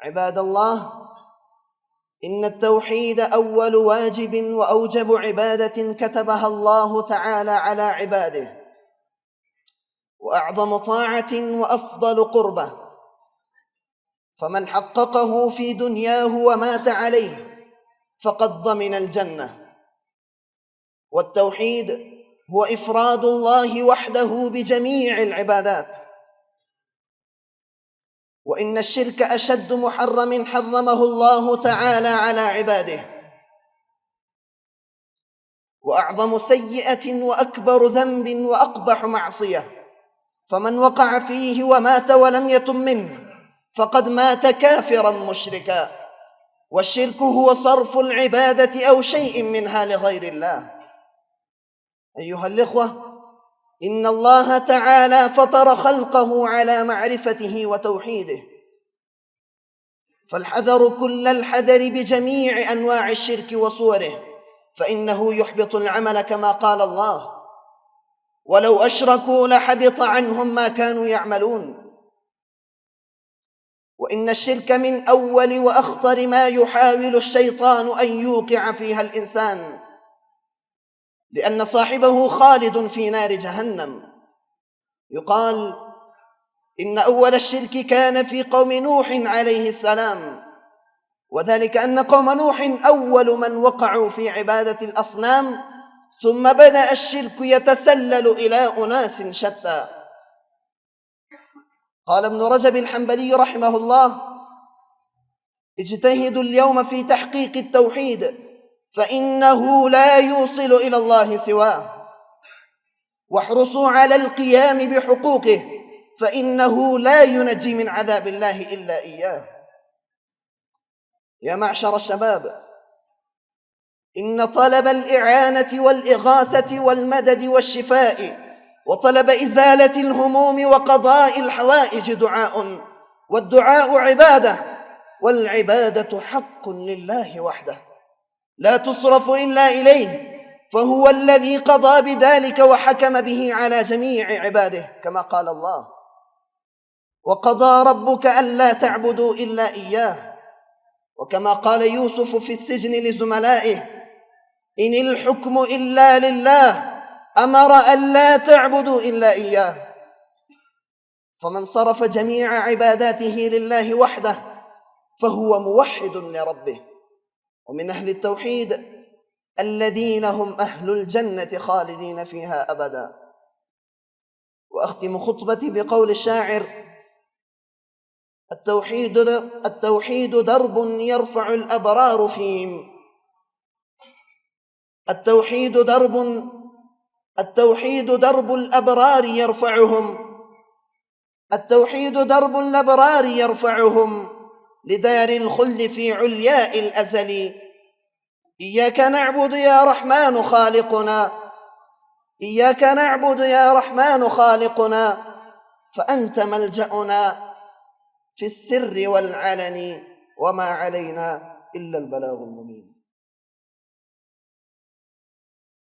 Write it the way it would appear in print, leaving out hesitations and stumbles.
عباد الله، إن التوحيد أول واجب وأوجب عبادة كتبها الله تعالى على عباده، وأعظم طاعة وأفضل قربة، فمن حققه في دنياه ومات عليه فقد ضمن الجنة. والتوحيد هو إفراد الله وحده بجميع العبادات، وإن الشرك أشد محرم حرمه الله تعالى على عباده، وأعظم سيئة وأكبر ذنب وأقبح معصية، فمن وقع فيه ومات ولم يتب منه فقد مات كافرا مشركا. والشرك هو صرف العبادة أو شيء منها لغير الله. أيها الإخوة، إن الله تعالى فطر خلقه على معرفته وتوحيده، فالحذر كل الحذر بجميع أنواع الشرك وصوره، فإنه يحبط العمل كما قال الله: ولو أشركوا لحبط عنهم ما كانوا يعملون. وإن الشرك من أول وأخطر ما يحاول الشيطان أن يوقع فيها الإنسان، لأن صاحبه خالد في نار جهنم. يقال إن أول الشرك كان في قوم نوح عليه السلام، وذلك أن قوم نوح أول من وقعوا في عبادة الأصنام، ثم بدأ الشرك يتسلل إلى أناس شتى. قال ابن رجب الحنبلي رحمه الله: اجتهدوا اليوم في تحقيق التوحيد، فإنه لا يوصل إلى الله سواه، واحرصوا على القيام بحقوقه، فإنه لا ينجي من عذاب الله إلا إياه. يا معشر الشباب، إن طلب الإعانة والإغاثة والمدد والشفاء وطلب إزالة الهموم وقضاء الحوائج دعاء، والدعاء عبادة، والعبادة حق لله وحده لا تصرف إلا إليه، فهو الذي قضى بذلك وحكم به على جميع عباده، كما قال الله: وقضى ربك ألا تعبدوا إلا إياه. وكما قال يوسف في السجن لزملائه: إن الحكم إلا لله أمر ألا تعبدوا إلا إياه. فمن صرف جميع عباداته لله وحده فهو موحد لربه. ومن أهل التوحيد الذين هم أهل الجنة خالدين فيها أبدا. وأختم خطبتي بقول الشاعر: التوحيد درب يرفع الأبرار فيهم، التوحيد درب الأبرار يرفعهم، التوحيد درب الأبرار يرفعهم لدار الخلد في علياء الأزل. إياك نعبد يا رحمن خالقنا، إياك نعبد يا رحمن خالقنا، فأنت ملجأنا في السر والعلن، وما علينا إلا البلاغ المبين.